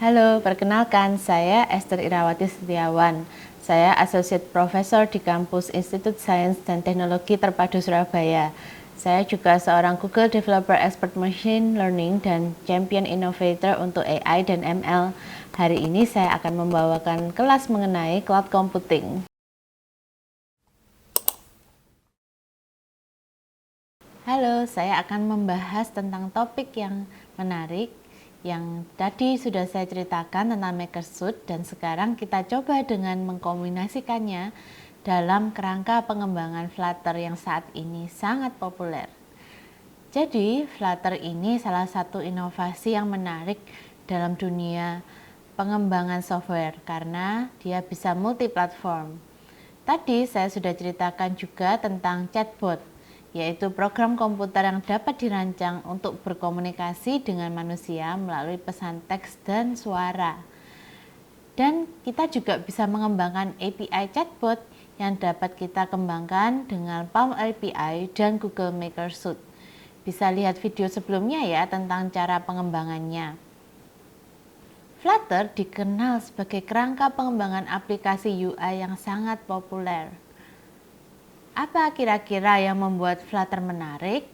Halo, perkenalkan saya Esther Irawati Setiawan. Saya Associate Professor di kampus Institut Sains dan Teknologi Terpadu Surabaya. Saya juga seorang Google Developer Expert Machine Learning dan Champion Innovator untuk AI dan ML. Hari ini saya akan membawakan kelas mengenai cloud computing. Halo, saya akan membahas tentang topik yang menarik yang tadi sudah saya ceritakan tentang MakerSuite, dan sekarang kita coba dengan mengkombinasikannya dalam kerangka pengembangan Flutter yang saat ini sangat populer. Jadi, Flutter ini salah satu inovasi yang menarik dalam dunia pengembangan software karena dia bisa multi-platform. Tadi saya sudah ceritakan juga tentang chatbot, yaitu program komputer yang dapat dirancang untuk berkomunikasi dengan manusia melalui pesan teks dan suara. Dan kita juga bisa mengembangkan API chatbot yang dapat kita kembangkan dengan Palm API dan Google MakerSuite. Bisa lihat video sebelumnya ya tentang cara pengembangannya. Flutter dikenal sebagai kerangka pengembangan aplikasi UI yang sangat populer. Apa kira-kira yang membuat Flutter menarik?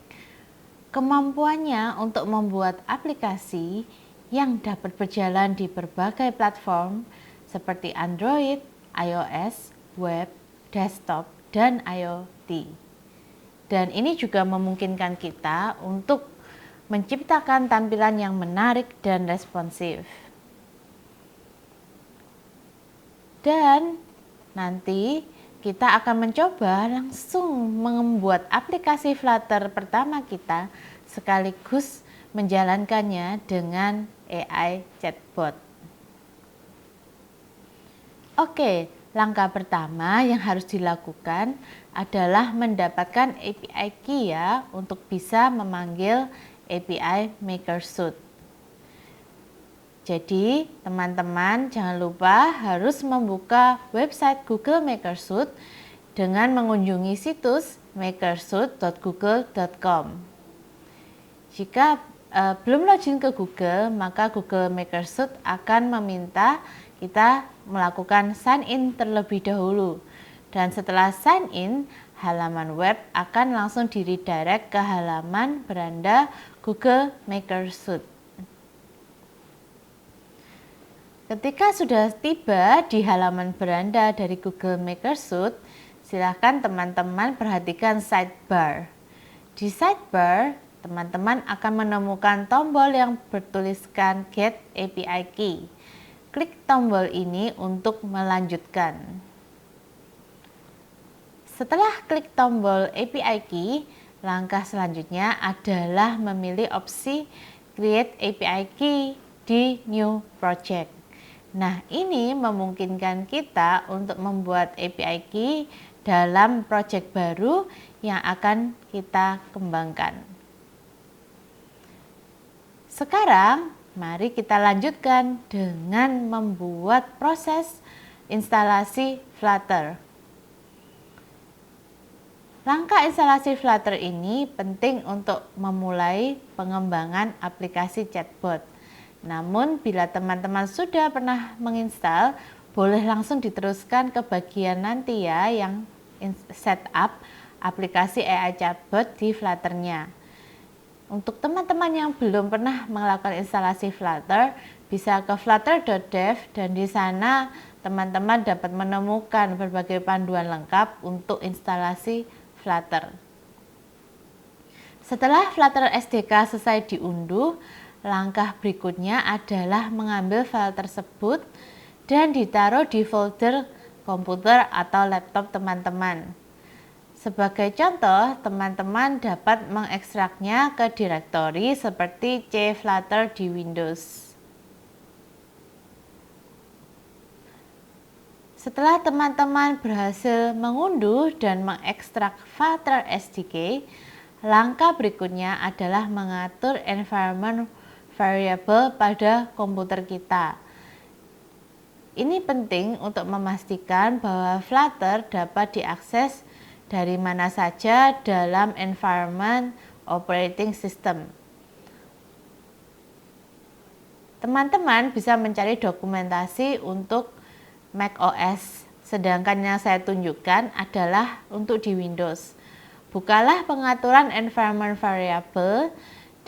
Kemampuannya untuk membuat aplikasi yang dapat berjalan di berbagai platform seperti Android, iOS, web, desktop, dan IoT. Dan ini juga memungkinkan kita untuk menciptakan tampilan yang menarik dan responsif. Dan nanti kita akan mencoba langsung membuat aplikasi Flutter pertama kita sekaligus menjalankannya dengan AI chatbot. Oke, langkah pertama yang harus dilakukan adalah mendapatkan API key ya untuk bisa memanggil API MakerSuite. Jadi, teman-teman jangan lupa harus membuka website Google MakerSuite dengan mengunjungi situs makersuite.google.com. Jika belum login ke Google, maka Google MakerSuite akan meminta kita melakukan sign in terlebih dahulu. Dan setelah sign in, halaman web akan langsung di-redirect ke halaman beranda Google MakerSuite. Ketika sudah tiba di halaman beranda dari Google MakerSuite, silakan teman-teman perhatikan sidebar. Di sidebar, teman-teman akan menemukan tombol yang bertuliskan Get API Key. Klik tombol ini untuk melanjutkan. Setelah klik tombol API Key, langkah selanjutnya adalah memilih opsi Create API Key di New Project. Nah, ini memungkinkan kita untuk membuat API key dalam project baru yang akan kita kembangkan. Sekarang, mari kita lanjutkan dengan membuat proses instalasi Flutter. Langkah instalasi Flutter ini penting untuk memulai pengembangan aplikasi chatbot. Namun, bila teman-teman sudah pernah menginstal, boleh langsung diteruskan ke bagian nanti ya, yang setup aplikasi AI chatbot di Flutter-nya. Untuk teman-teman yang belum pernah melakukan instalasi Flutter, bisa ke flutter.dev dan di sana teman-teman dapat menemukan berbagai panduan lengkap untuk instalasi Flutter. Setelah Flutter SDK selesai diunduh, langkah berikutnya adalah mengambil file tersebut dan ditaruh di folder komputer atau laptop teman-teman. Sebagai contoh, teman-teman dapat mengekstraknya ke direktori seperti C-Flutter di Windows. Setelah teman-teman berhasil mengunduh dan mengekstrak Flutter SDK, langkah berikutnya adalah mengatur environment variable pada komputer kita. Ini penting untuk memastikan bahwa Flutter dapat diakses dari mana saja dalam environment operating system. Teman-teman bisa mencari dokumentasi untuk macOS, sedangkan yang saya tunjukkan adalah untuk di Windows. Bukalah pengaturan environment variable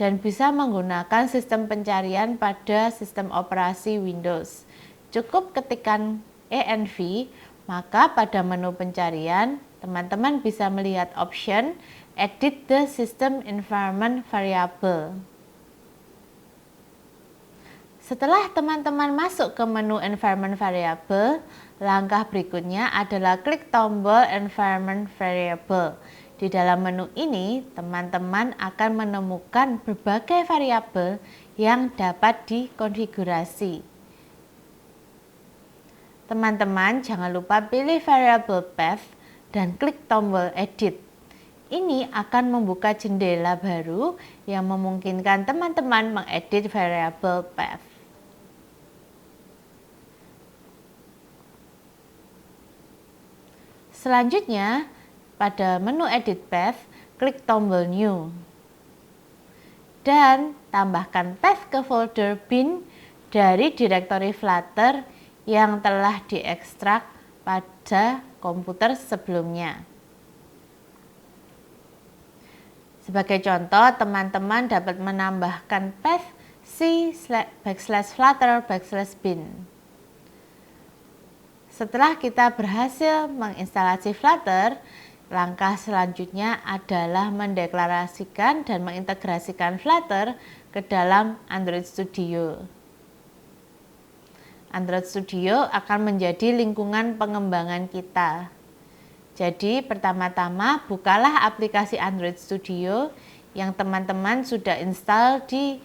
dan bisa menggunakan sistem pencarian pada sistem operasi Windows. Cukup ketikkan env, maka pada menu pencarian, teman-teman bisa melihat option Edit the System Environment Variable. Setelah teman-teman masuk ke menu Environment Variable, langkah berikutnya adalah klik tombol Environment Variable. Di dalam menu ini, teman-teman akan menemukan berbagai variabel yang dapat dikonfigurasi. Teman-teman jangan lupa pilih variable path dan klik tombol Edit. Ini akan membuka jendela baru yang memungkinkan teman-teman mengedit variable path. Selanjutnya, pada menu Edit Path, klik tombol New. Dan tambahkan path ke folder bin dari direktori Flutter yang telah diekstrak pada komputer sebelumnya. Sebagai contoh, teman-teman dapat menambahkan path c/flutter/bin. Setelah kita berhasil menginstalasi Flutter, langkah selanjutnya adalah mendeklarasikan dan mengintegrasikan Flutter ke dalam Android Studio. Android Studio akan menjadi lingkungan pengembangan kita. Jadi pertama-tama bukalah aplikasi Android Studio yang teman-teman sudah install di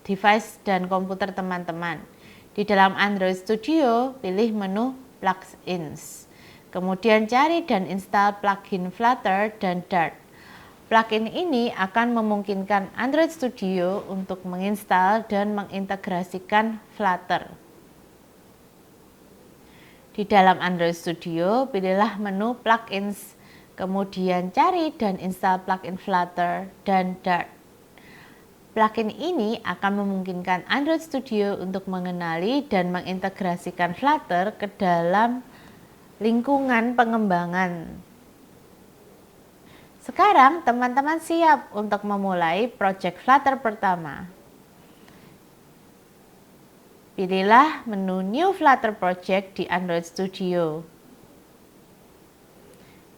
device dan komputer teman-teman. Di dalam Android Studio, pilih menu Plugins. Kemudian cari dan install plugin Flutter dan Dart. Plugin ini akan memungkinkan Android Studio untuk menginstal dan mengintegrasikan Flutter. Di dalam Android Studio, pilihlah menu Plugins, kemudian cari dan install plugin Flutter dan Dart. Plugin ini akan memungkinkan Android Studio untuk mengenali dan mengintegrasikan Flutter ke dalam lingkungan pengembangan. Sekarang teman-teman siap untuk memulai project Flutter pertama. Pilihlah menu New Flutter Project di Android Studio.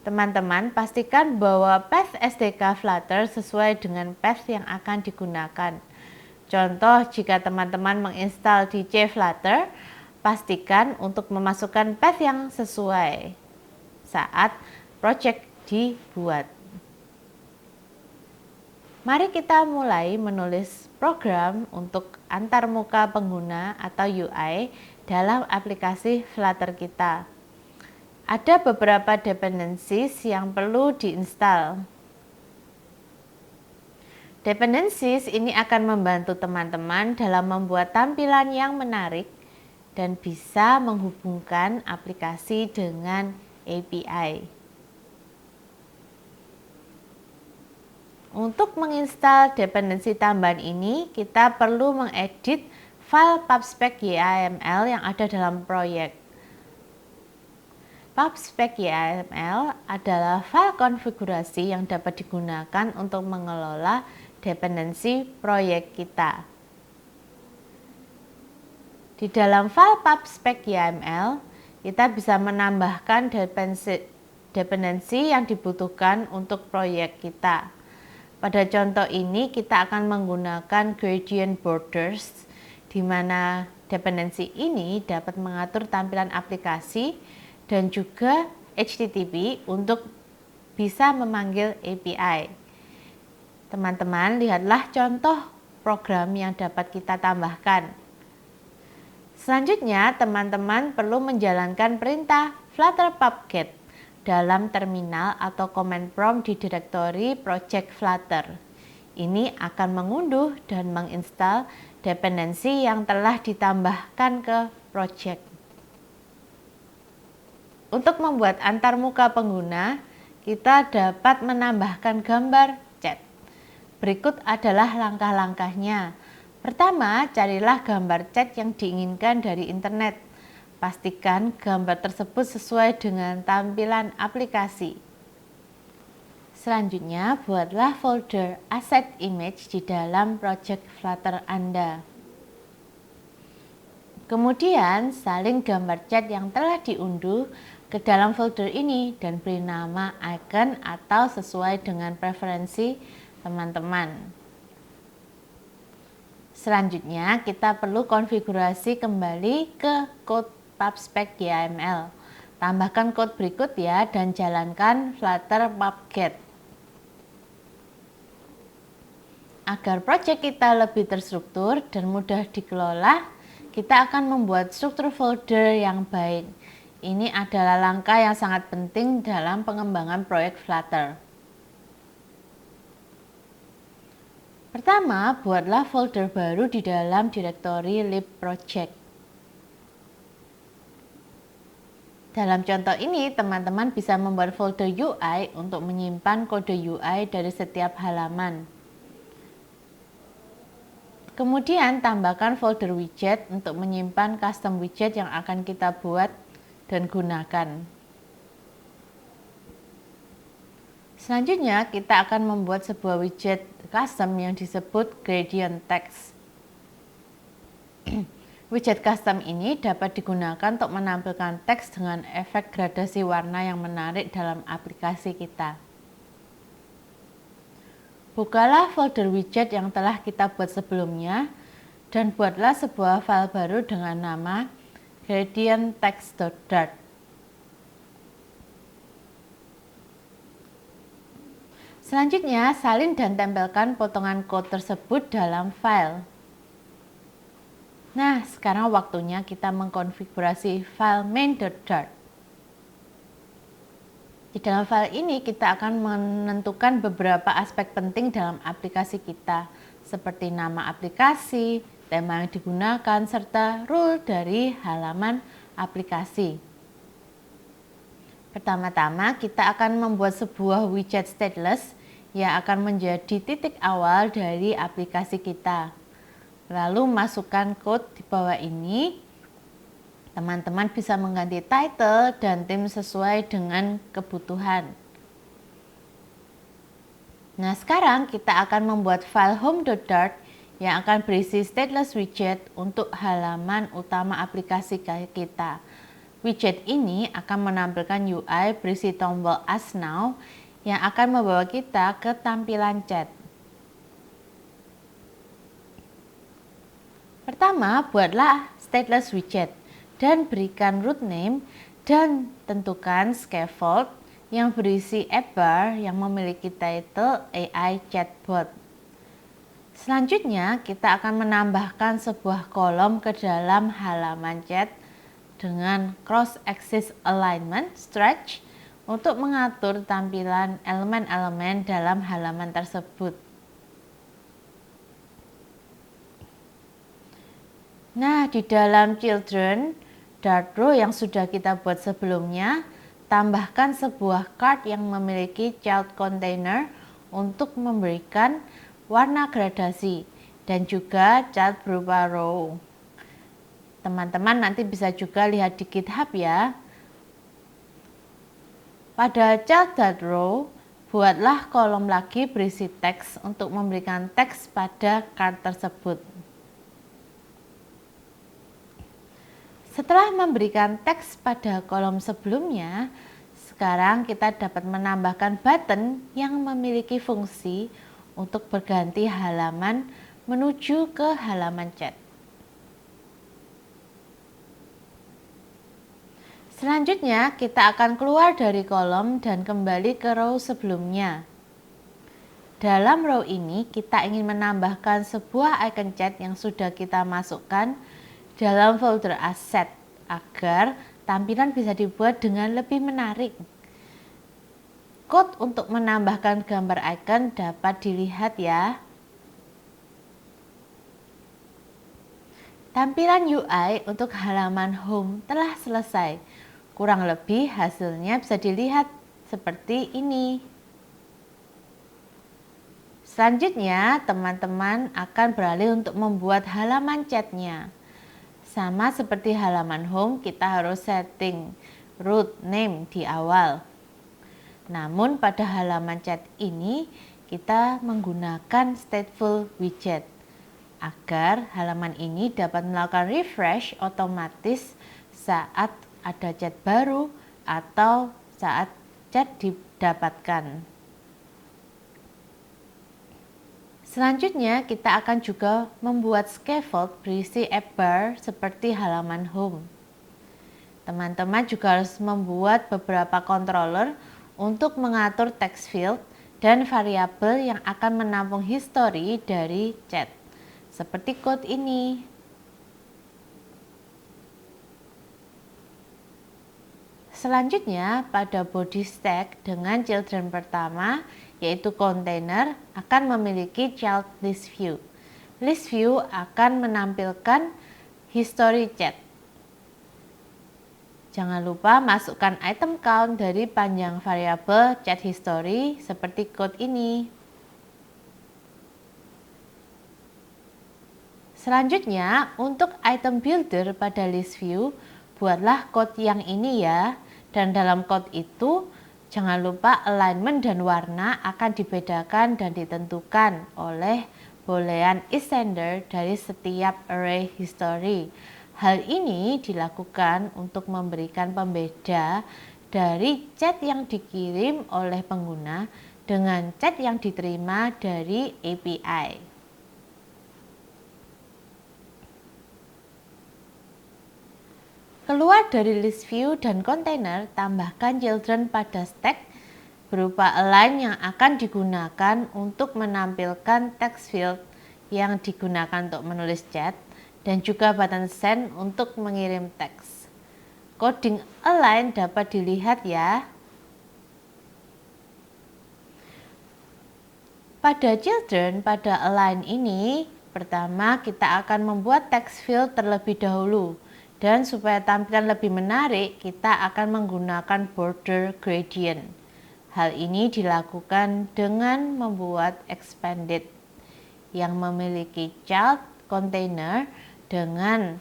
Teman-teman pastikan bahwa path SDK Flutter sesuai dengan path yang akan digunakan. Contoh, jika teman-teman menginstal di cFlutter, pastikan untuk memasukkan path yang sesuai saat project dibuat. Mari kita mulai menulis program untuk antarmuka pengguna atau UI dalam aplikasi Flutter kita. Ada beberapa dependencies yang perlu diinstal. Dependencies ini akan membantu teman-teman dalam membuat tampilan yang menarik dan bisa menghubungkan aplikasi dengan API. Untuk menginstal dependensi tambahan ini, kita perlu mengedit file pubspec.yml yang ada dalam proyek. Pubspec.yml adalah file konfigurasi yang dapat digunakan untuk mengelola dependensi proyek kita. Di dalam file pubspec.yml, kita bisa menambahkan dependensi yang dibutuhkan untuk proyek kita. Pada contoh ini, kita akan menggunakan gradient borders, di mana dependensi ini dapat mengatur tampilan aplikasi dan juga HTTP untuk bisa memanggil API. Teman-teman, lihatlah contoh program yang dapat kita tambahkan. Selanjutnya, teman-teman perlu menjalankan perintah flutter pubget dalam terminal atau command prompt di direktori project Flutter. Ini akan mengunduh dan menginstal dependensi yang telah ditambahkan ke project. Untuk membuat antarmuka pengguna, kita dapat menambahkan gambar chat. Berikut adalah langkah-langkahnya. Pertama, carilah gambar cat yang diinginkan dari internet. Pastikan gambar tersebut sesuai dengan tampilan aplikasi. Selanjutnya, buatlah folder asset image di dalam project Flutter Anda. Kemudian, salin gambar cat yang telah diunduh ke dalam folder ini dan beri nama icon atau sesuai dengan preferensi teman-teman. Selanjutnya, kita perlu konfigurasi kembali ke code pubspec YAML. Tambahkan code berikut ya dan jalankan Flutter pubget. Agar project kita lebih terstruktur dan mudah dikelola, kita akan membuat struktur folder yang baik. Ini adalah langkah yang sangat penting dalam pengembangan proyek Flutter. Pertama, buatlah folder baru di dalam direktori lib project. Dalam contoh ini, teman-teman bisa membuat folder UI untuk menyimpan kode UI dari setiap halaman. Kemudian, tambahkan folder widget untuk menyimpan custom widget yang akan kita buat dan gunakan. Selanjutnya, kita akan membuat sebuah widget custom yang disebut gradient text. Widget custom ini dapat digunakan untuk menampilkan teks dengan efek gradasi warna yang menarik dalam aplikasi kita. Bukalah folder widget yang telah kita buat sebelumnya dan buatlah sebuah file baru dengan nama gradienttext.dart. Selanjutnya, salin dan tempelkan potongan kode tersebut dalam file. Nah, sekarang waktunya kita mengkonfigurasi file main.dart. Di dalam file ini kita akan menentukan beberapa aspek penting dalam aplikasi kita, seperti nama aplikasi, tema yang digunakan, serta rule dari halaman aplikasi. Pertama-tama, kita akan membuat sebuah widget stateless yang akan menjadi titik awal dari aplikasi kita. Lalu masukkan code di bawah ini. Teman-teman bisa mengganti title dan theme sesuai dengan kebutuhan. Nah, sekarang kita akan membuat file home.dart yang akan berisi stateless widget untuk halaman utama aplikasi kita. Widget ini akan menampilkan UI berisi tombol Ask Now yang akan membawa kita ke tampilan chat. Pertama, buatlah stateless widget dan berikan root name dan tentukan scaffold yang berisi app bar yang memiliki title AI Chatbot. Selanjutnya, kita akan menambahkan sebuah kolom ke dalam halaman chat dengan cross-axis alignment stretch untuk mengatur tampilan elemen-elemen dalam halaman tersebut. Nah, di dalam children Dart row yang sudah kita buat sebelumnya, tambahkan sebuah card yang memiliki child container untuk memberikan warna gradasi dan juga child berupa row. Teman-teman nanti bisa juga lihat di GitHub ya. Pada child.row, buatlah kolom lagi berisi teks untuk memberikan teks pada card tersebut. Setelah memberikan teks pada kolom sebelumnya, sekarang kita dapat menambahkan button yang memiliki fungsi untuk berganti halaman menuju ke halaman chat. Selanjutnya, kita akan keluar dari kolom dan kembali ke row sebelumnya. Dalam row ini, kita ingin menambahkan sebuah icon chat yang sudah kita masukkan dalam folder asset agar tampilan bisa dibuat dengan lebih menarik. Code untuk menambahkan gambar icon dapat dilihat ya. Tampilan UI untuk halaman home telah selesai. Kurang lebih hasilnya bisa dilihat seperti ini. Selanjutnya, teman-teman akan beralih untuk membuat halaman chatnya. Sama seperti halaman home, kita harus setting root name di awal. Namun pada halaman chat ini, kita menggunakan stateful widget agar halaman ini dapat melakukan refresh otomatis saat ada chat baru atau saat chat didapatkan. Selanjutnya, kita akan juga membuat scaffold berisi app bar seperti halaman home. Teman-teman juga harus membuat beberapa controller untuk mengatur text field dan variabel yang akan menampung history dari chat, seperti code ini. Selanjutnya, pada body stack dengan children pertama, yaitu container, akan memiliki child list view. List view akan menampilkan history chat. Jangan lupa masukkan item count dari panjang variabel chat history seperti code ini. Selanjutnya, untuk item builder pada list view, buatlah code yang ini ya. Dan dalam code itu, jangan lupa alignment dan warna akan dibedakan dan ditentukan oleh boolean isSender dari setiap array history. Hal ini dilakukan untuk memberikan pembeda dari chat yang dikirim oleh pengguna dengan chat yang diterima dari API. Keluar dari list view dan container, tambahkan children pada stack berupa align yang akan digunakan untuk menampilkan text field yang digunakan untuk menulis chat dan juga button send untuk mengirim teks. Coding align dapat dilihat ya. Pada children, pada align ini, pertama kita akan membuat text field terlebih dahulu. Dan supaya tampilan lebih menarik, kita akan menggunakan border gradient. Hal ini dilakukan dengan membuat expanded yang memiliki child container dengan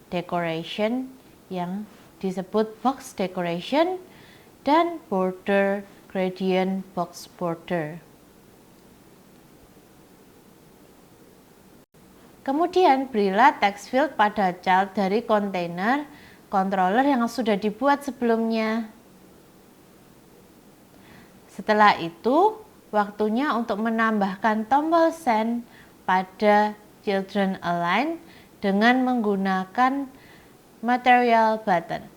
decoration yang disebut box decoration dan border gradient box border. Kemudian berilah text field pada child dari container controller yang sudah dibuat sebelumnya. Setelah itu, waktunya untuk menambahkan tombol send pada children align dengan menggunakan material button.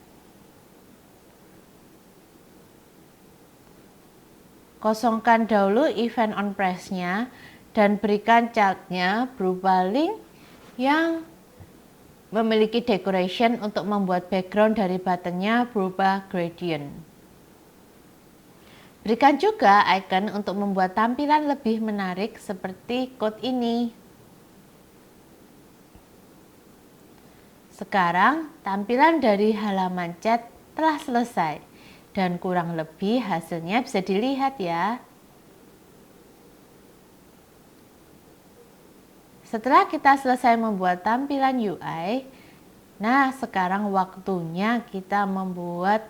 Kosongkan dahulu event on press-nya dan berikan childnya berupa link yang memiliki decoration untuk membuat background dari buttonnya berupa gradient. Berikan juga icon untuk membuat tampilan lebih menarik seperti code ini. Sekarang tampilan dari halaman chat telah selesai dan kurang lebih hasilnya bisa dilihat ya. Setelah kita selesai membuat tampilan UI, nah sekarang waktunya kita membuat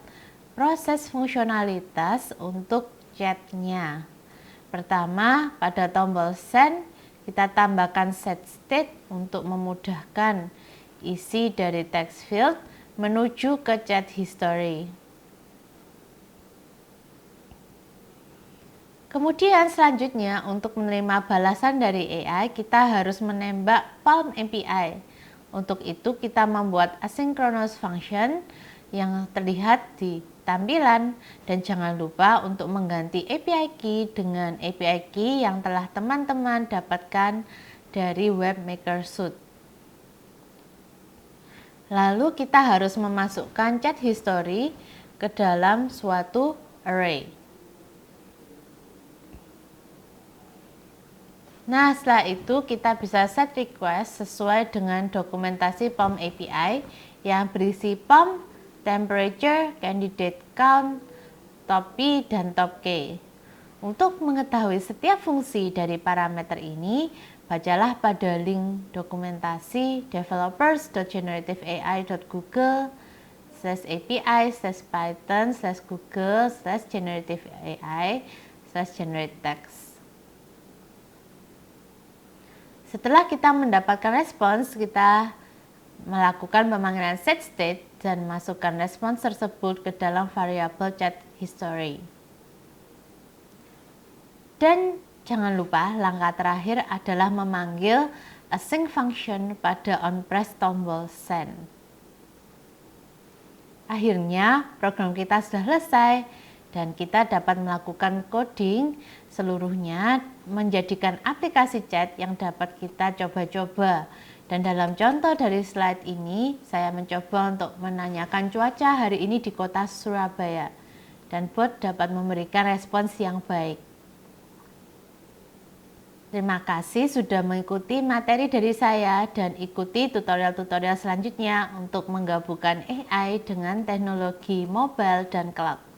proses fungsionalitas untuk chatnya. Pertama, pada tombol send, kita tambahkan set state untuk memudahkan isi dari text field menuju ke chat history. Kemudian selanjutnya untuk menerima balasan dari AI, kita harus menembak Palm API. Untuk itu kita membuat asynchronous function yang terlihat di tampilan dan jangan lupa untuk mengganti API key dengan API key yang telah teman-teman dapatkan dari Webmaker Suite. Lalu kita harus memasukkan chat history ke dalam suatu array. Nah, setelah itu kita bisa set request sesuai dengan dokumentasi POM API yang berisi POM, temperature, candidate count, top P, dan top K. Untuk mengetahui setiap fungsi dari parameter ini, bacalah pada link dokumentasi developers.generative.ai.google/api/python/google/generative.ai/generate-text. Setelah kita mendapatkan respons, kita melakukan pemanggilan setState dan masukkan respons tersebut ke dalam variabel chat history. Dan jangan lupa langkah terakhir adalah memanggil async function pada onPress tombol send. Akhirnya program kita sudah selesai dan kita dapat melakukan coding seluruhnya menjadikan aplikasi chat yang dapat kita coba-coba. Dan dalam contoh dari slide ini, saya mencoba untuk menanyakan cuaca hari ini di kota Surabaya. Dan bot dapat memberikan respons yang baik. Terima kasih sudah mengikuti materi dari saya dan ikuti tutorial-tutorial selanjutnya untuk menggabungkan AI dengan teknologi mobile dan cloud.